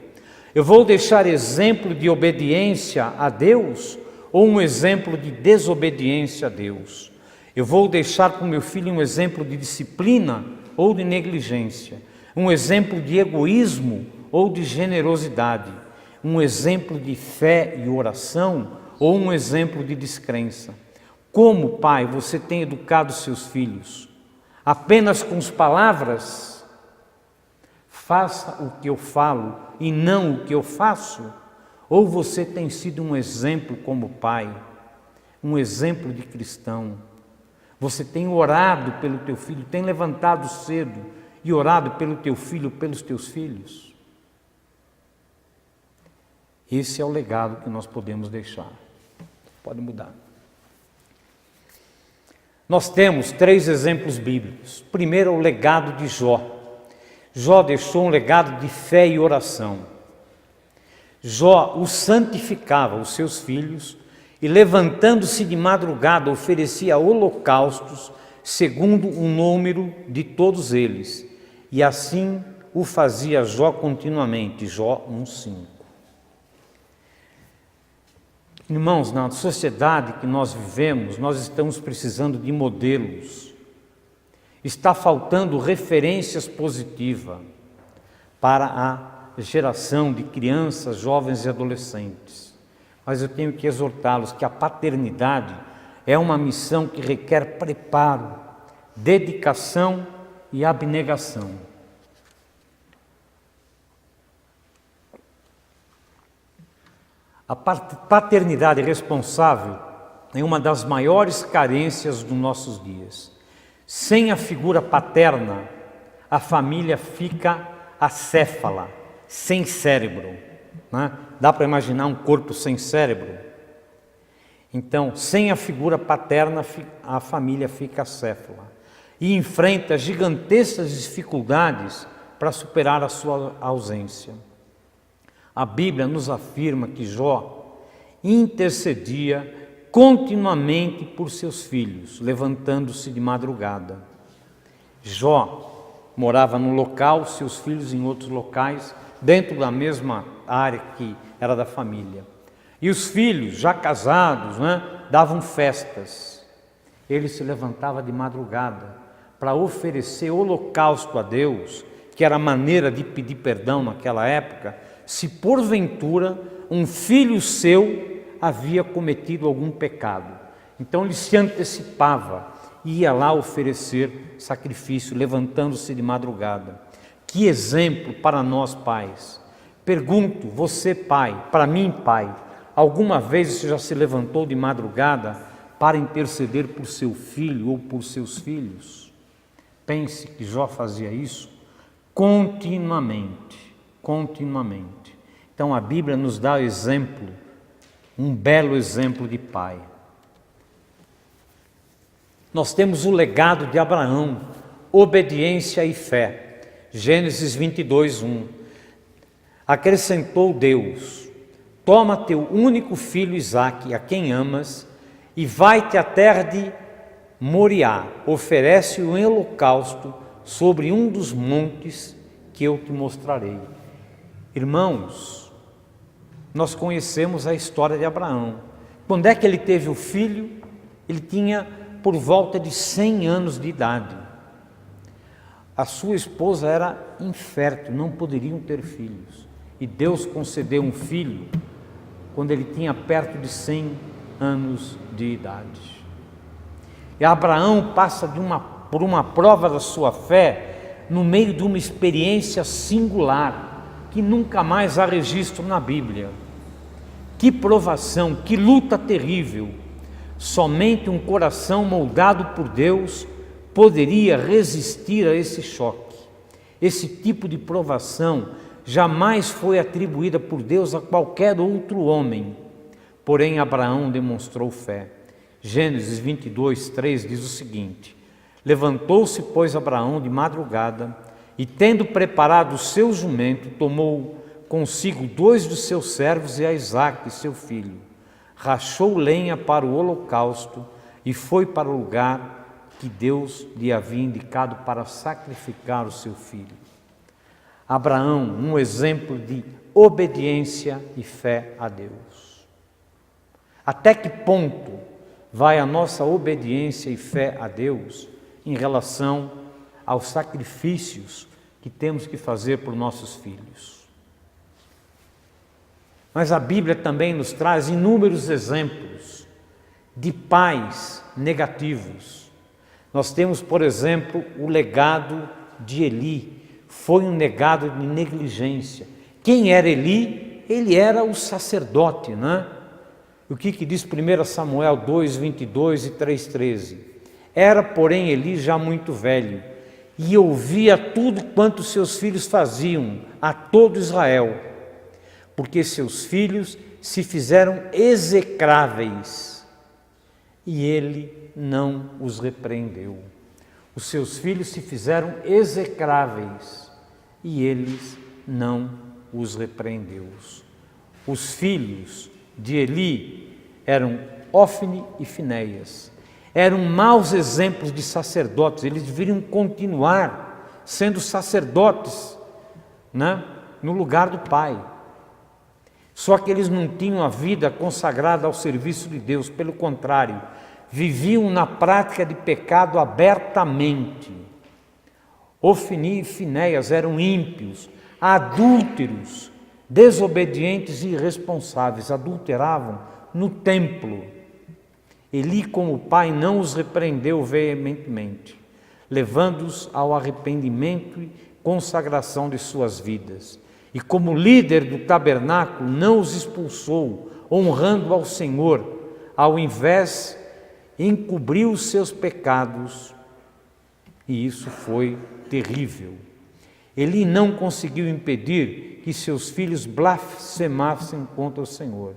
Eu vou deixar exemplo de obediência a Deus ou um exemplo de desobediência a Deus? Eu vou deixar para o meu filho um exemplo de disciplina ou de negligência? Um exemplo de egoísmo ou de generosidade? Um exemplo de fé e oração ou um exemplo de descrença? Como pai você tem educado seus filhos? Apenas com as palavras? Faça o que eu falo e não o que eu faço? Ou você tem sido um exemplo como pai, um exemplo de cristão? Você tem orado pelo teu filho, tem levantado cedo e orado pelo teu filho, pelos teus filhos? Esse é o legado que nós podemos deixar. Pode mudar. Nós temos 3 exemplos bíblicos. Primeiro, o legado de Jó. Jó deixou um legado de fé e oração. Jó os santificava, os seus filhos, e levantando-se de madrugada oferecia holocaustos segundo o número de todos eles. E assim o fazia Jó continuamente. Jó 1:5. Irmãos, na sociedade que nós vivemos, nós estamos precisando de modelos. Está faltando referências positivas para a geração de crianças, jovens e adolescentes. Mas eu tenho que exortá-los que a paternidade é uma missão que requer preparo, dedicação e abnegação. A paternidade responsável é uma das maiores carências dos nossos dias. Sem a figura paterna, a família fica acéfala, sem cérebro, né? Dá para imaginar um corpo sem cérebro? Então, sem a figura paterna, a família fica acéfala e enfrenta gigantescas dificuldades para superar a sua ausência. A Bíblia nos afirma que Jó intercedia continuamente por seus filhos, levantando-se de madrugada. Jó morava num local, seus filhos em outros locais, dentro da mesma área que era da família. E os filhos, já casados, davam festas. Ele se levantava de madrugada para oferecer holocausto a Deus, que era a maneira de pedir perdão naquela época, se porventura um filho seu havia cometido algum pecado. Então ele se antecipava e ia lá oferecer sacrifício, levantando-se de madrugada. Que exemplo para nós pais. Pergunto, você pai, para mim pai, alguma vez você já se levantou de madrugada para interceder por seu filho ou por seus filhos? Pense que Jó fazia isso continuamente. Então a Bíblia nos dá exemplo, um belo exemplo de pai. Nós temos o legado de Abraão, obediência e fé. Gênesis 22:1. Acrescentou Deus: toma teu único filho Isaque, a quem amas, e vai-te à terra de Moriá, oferece-o em holocausto sobre um dos montes que eu te mostrarei. Irmãos, nós conhecemos a história de Abraão. Quando é que ele teve o filho? Ele tinha por volta de 100 anos de idade. A sua esposa era infértil, não poderiam ter filhos. E Deus concedeu um filho quando ele tinha perto de 100 anos de idade. E Abraão passa por uma prova da sua fé no meio de uma experiência singular, que nunca mais há registro na Bíblia. Que provação, que luta terrível! Somente um coração moldado por Deus poderia resistir a esse choque. Esse tipo de provação jamais foi atribuída por Deus a qualquer outro homem. Porém, Abraão demonstrou fé. Gênesis 22:3 diz o seguinte: levantou-se, pois, Abraão de madrugada, e tendo preparado o seu jumento, tomou consigo 2 dos seus servos e a Isaque, seu filho. Rachou lenha para o holocausto e foi para o lugar que Deus lhe havia indicado para sacrificar o seu filho. Abraão, um exemplo de obediência e fé a Deus. Até que ponto vai a nossa obediência e fé a Deus em relação aos sacrifícios que temos que fazer por nossos filhos? Mas a Bíblia também nos traz inúmeros exemplos de pais negativos. Nós temos, por exemplo, o legado de Eli. Foi um legado de negligência. Quem era Eli? Ele era o sacerdote, né? O que diz 1 Samuel 2, 22 e 3, 13? Era, porém, Eli já muito velho, e ouvia tudo quanto seus filhos faziam a todo Israel, porque seus filhos se fizeram execráveis, e ele não os repreendeu. Os seus filhos se fizeram execráveis, e eles não os repreendeu. Os filhos de Eli eram Ofni e Finéias. Eram maus exemplos de sacerdotes. Eles deveriam continuar sendo sacerdotes, né, no lugar do pai. Só que eles não tinham a vida consagrada ao serviço de Deus. Pelo contrário, viviam na prática de pecado abertamente. Ofni e Finéias eram ímpios, adúlteros, desobedientes e irresponsáveis. Adulteravam no templo. Eli, como pai, não os repreendeu veementemente, levando-os ao arrependimento e consagração de suas vidas. E como líder do tabernáculo, não os expulsou, honrando ao Senhor. Ao invés, encobriu os seus pecados, e isso foi terrível. Eli não conseguiu impedir que seus filhos blasfemassem contra o Senhor.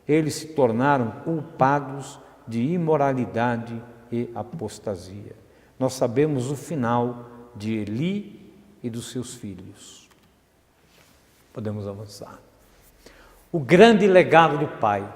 Eles se tornaram culpados de imoralidade e apostasia. Nós sabemos o final de Eli e dos seus filhos. Podemos avançar. O grande legado do pai.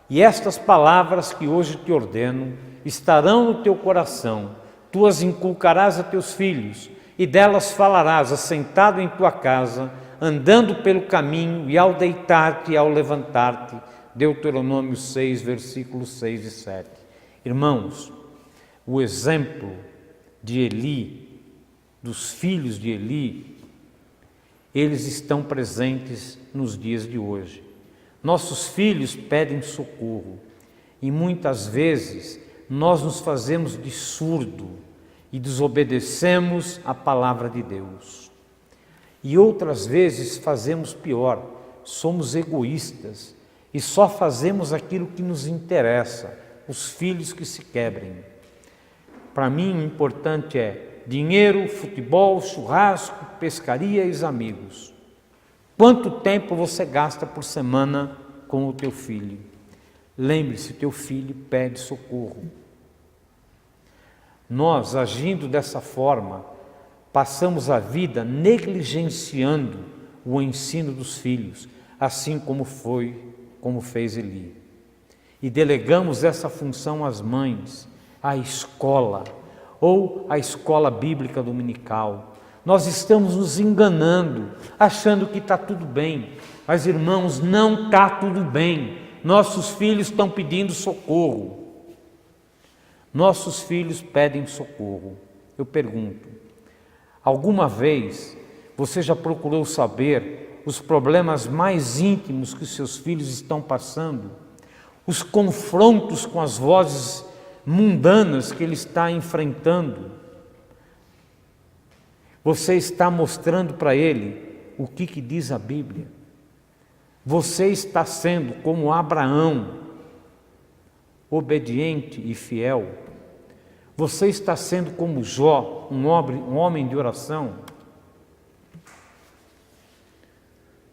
E estas palavras que hoje te ordeno estarão no teu coração. Tu as inculcarás a teus filhos, e delas falarás assentado em tua casa, andando pelo caminho, e ao deitar-te e ao levantar-te. Deuteronômio 6, versículos 6 e 7. Irmãos, o exemplo de Eli, dos filhos de Eli, eles estão presentes nos dias de hoje. Nossos filhos pedem socorro e muitas vezes nós nos fazemos de surdo e desobedecemos a palavra de Deus. E outras vezes fazemos pior, somos egoístas e só fazemos aquilo que nos interessa, os filhos que se quebrem. Para mim, o importante é dinheiro, futebol, churrasco, pescaria e os amigos. Quanto tempo você gasta por semana com o teu filho? Lembre-se, teu filho pede socorro. Nós, agindo dessa forma, passamos a vida negligenciando o ensino dos filhos, assim como fez Eli. E delegamos essa função às mães, à escola, ou à escola bíblica dominical. Nós estamos nos enganando, achando que está tudo bem. Mas, irmãos, não está tudo bem. Nossos filhos estão pedindo socorro. Nossos filhos pedem socorro. Eu pergunto, alguma vez você já procurou saber os problemas mais íntimos que seus filhos estão passando? Os confrontos com as vozes mundanas que ele está enfrentando? Você está mostrando para ele o que diz a Bíblia? Você está sendo como Abraão, obediente e fiel? Você está sendo como Jó, um homem de oração?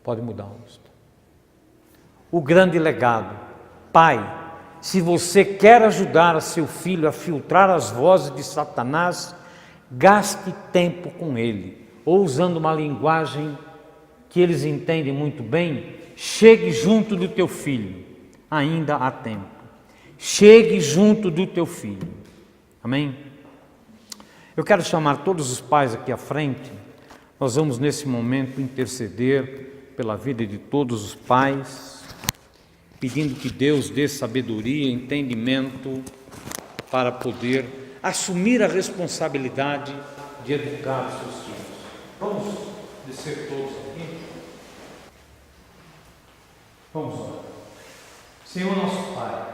Pode mudar o rosto. O grande legado. Pai, se você quer ajudar a seu filho a filtrar as vozes de Satanás, gaste tempo com ele, ou usando uma linguagem que eles entendem muito bem, chegue junto do teu filho, ainda há tempo. Chegue junto do teu filho. Amém? Eu quero chamar todos os pais aqui à frente. Nós vamos nesse momento interceder pela vida de todos os pais, pedindo que Deus dê sabedoria, entendimento para poder assumir a responsabilidade de educar os seus filhos. Vamos descer todos aqui? Vamos lá. Senhor nosso Pai,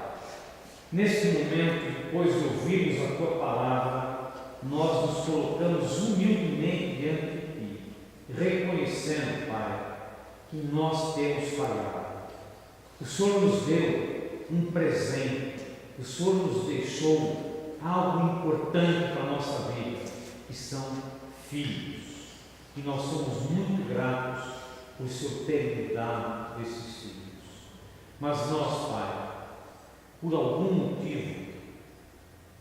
nesse momento, depois de ouvirmos a Tua palavra, nós nos colocamos humildemente diante de Ti, reconhecendo, Pai, que nós temos falhado. O Senhor nos deu um presente, o Senhor nos deixou algo importante para a nossa vida, que são filhos. E nós somos muito gratos por o Senhor ter nos dado esses filhos. Mas nós, Pai, por algum motivo,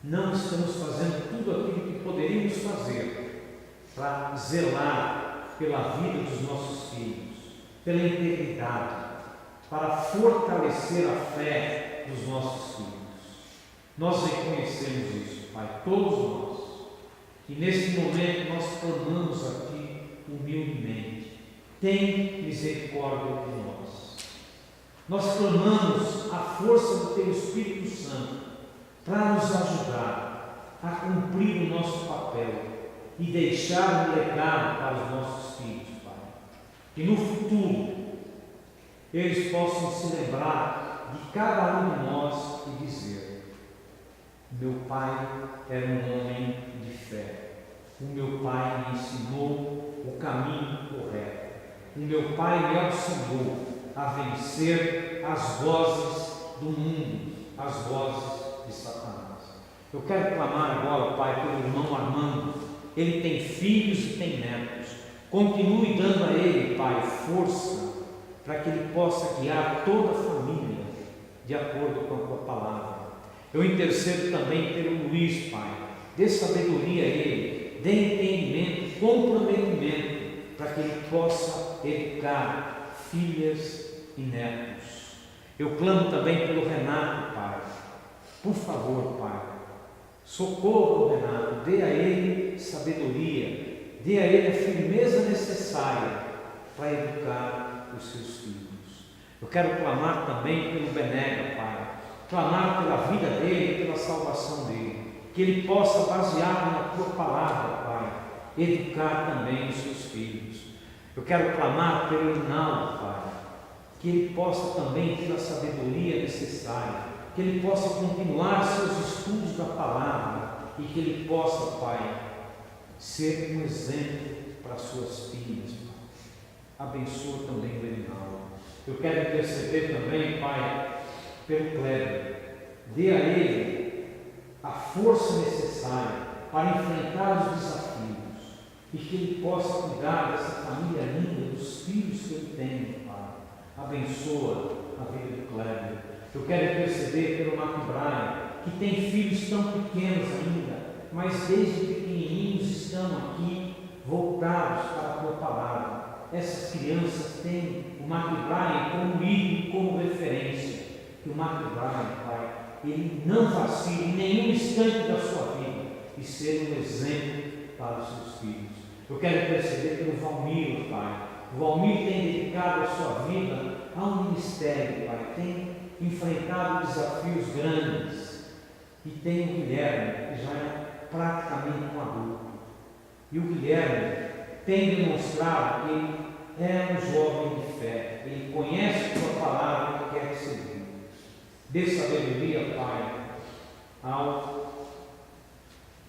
não estamos fazendo tudo aquilo que poderíamos fazer para zelar pela vida dos nossos filhos, pela integridade, para fortalecer a fé dos nossos filhos. Nós reconhecemos isso, Pai, todos nós. E nesse momento nós clamamos a Ti humildemente. Tem misericórdia de nós. Nós clamamos a força do Teu Espírito Santo para nos ajudar a cumprir o nosso papel e deixar um legado para os nossos filhos, Pai. Que no futuro eles possam se lembrar de cada um de nós e dizer: meu pai era um homem de fé. O meu pai me ensinou o caminho correto. O meu pai me auxiliou a vencer as vozes do mundo, as vozes de Satanás. Eu quero clamar agora, Pai, pelo irmão Armando. Ele tem filhos e tem netos. Continue dando a ele, Pai, força para que ele possa guiar toda a família de acordo com a Tua palavra. Eu intercedo também pelo Luiz, Pai. Dê sabedoria a ele, dê entendimento, comprometimento, para que ele possa educar filhas e netos. Eu clamo também pelo Renato, Pai. Por favor, Pai, socorra o Renato, dê a ele sabedoria, dê a ele a firmeza necessária para educar os seus filhos. Eu quero clamar também pelo Benega, Pai, clamar pela vida dele, pela salvação dele, que ele possa, baseado na Tua palavra, Pai, educar também os seus filhos. Eu quero clamar pelo Rinaldo, Pai, que ele possa também ter a sabedoria necessária, que ele possa continuar seus estudos da palavra e que ele possa, Pai, ser um exemplo para suas filhas, Pai. Abençoa também o Rinaldo. Eu quero interceder também, Pai, pelo Kleber. Dê a ele a força necessária para enfrentar os desafios e que ele possa cuidar dessa família linda, dos filhos que ele tem, Pai. Abençoa a vida do Kleber. Eu quero interceder pelo Marco Brian, que tem filhos tão pequenos ainda, mas desde pequenininhos estão aqui voltados para a Tua palavra. Essas crianças têm o Marco Brian como ídolo, como referência. Que o Marco Brian, Pai, ele não vacile em nenhum instante da sua vida e ser um exemplo para os seus filhos. Eu quero interceder pelo Valmir, Pai. O Valmir tem dedicado a sua vida ao ministério, Pai. Tem enfrentado desafios grandes. E tem o Guilherme, que já é praticamente um adulto. E o Guilherme tem demonstrado que ele é um jovem de fé. Ele conhece a Tua palavra e quer seguir. Dê sabedoria, Pai,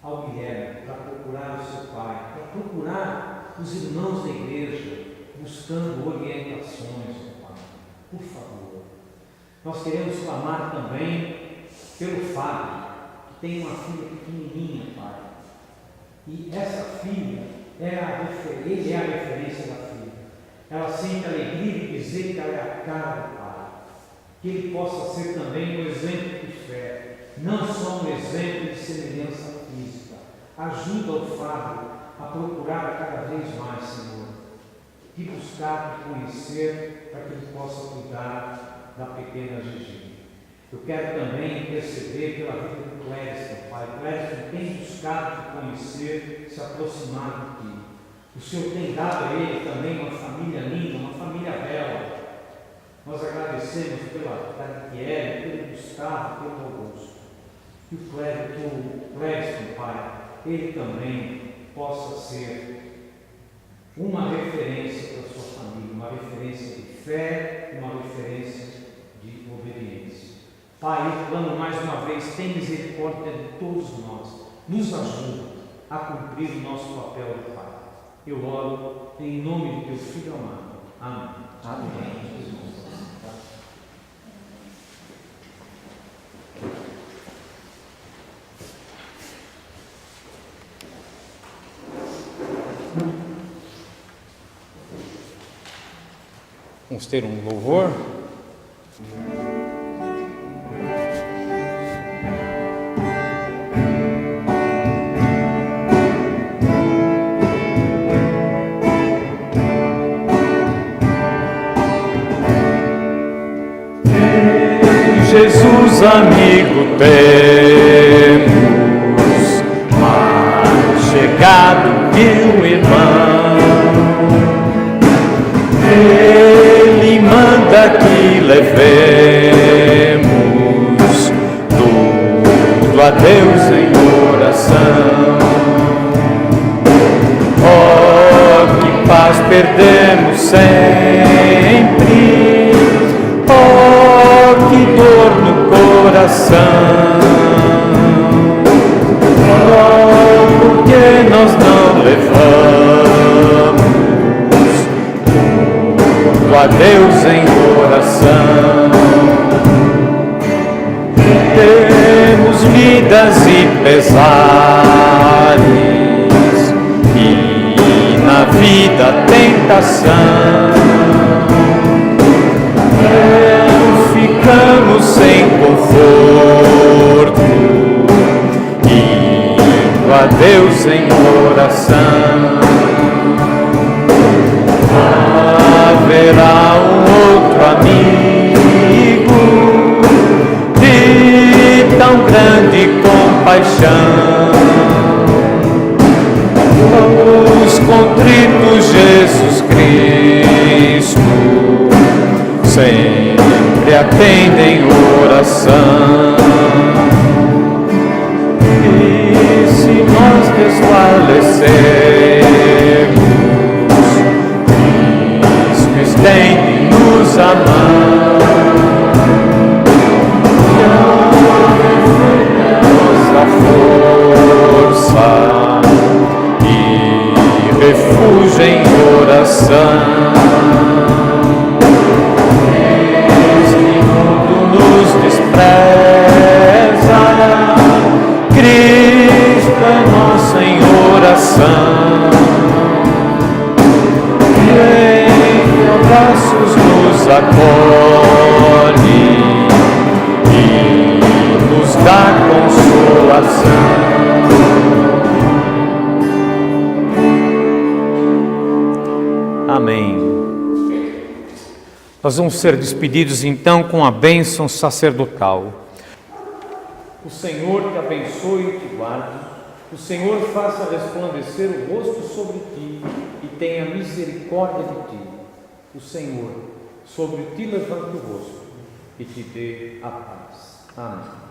ao Guilherme, para procurar o seu pai, para procurar os irmãos da igreja, buscando orientações, Pai. Por favor. Nós queremos clamar também pelo Fábio, que tem uma filha pequenininha, Pai. E essa filha, ele é a referência da filha. Ela sente alegria de dizer que ela é a cara do Pai. Que ele possa ser também um exemplo de fé, não só um exemplo de semelhança física. Ajuda o Fábio a procurar cada vez mais, Senhor, de buscar, de conhecer, para que Ele possa cuidar da pequena Gigi. Eu quero também interceder pela vida do Clériston, Pai. Clériston tem buscado te conhecer, se aproximar de Ti. O Senhor tem dado a ele também uma família linda, uma família bela. Nós agradecemos pela Cariquiele, pelo Gustavo, pelo Augusto. E o Clériston, Pai, ele também possa ser uma referência para a sua família, uma referência de fé e uma referência de obediência. Pai, eu clamo mais uma vez, tem misericórdia de todos nós, nos ajuda a cumprir o nosso papel de Pai. Eu oro em nome de Teu Filho amado. Amém. Amém. Vamos ter um louvor. Jesus amigo temos, mais chegado que um irmão. Ele manda que levemos tudo a Deus em oração. Oh, que paz perdemos sempre, oh, que dor no coração. Oh, porque nós não levamos a Deus em oração. Temos vidas e pesares, e na vida tentação. Ficamos sem conforto, indo a Deus em oração. Haverá um outro amigo de tão grande compaixão. Os contritos Jesus Cristo sempre atendem oração. E se nós desfalecermos, estende-nos a mão, nos a força e refúgio em oração. Este mundo nos despreza, Cristo é nosso em oração. Braços nos acolhe e nos dá consolação. Amém. Nós vamos ser despedidos então com a bênção sacerdotal. O Senhor te abençoe e te guarde. O Senhor faça resplandecer o rosto sobre ti e tenha misericórdia de ti. O Senhor sobre ti levante o rosto e te dê a paz. Amém.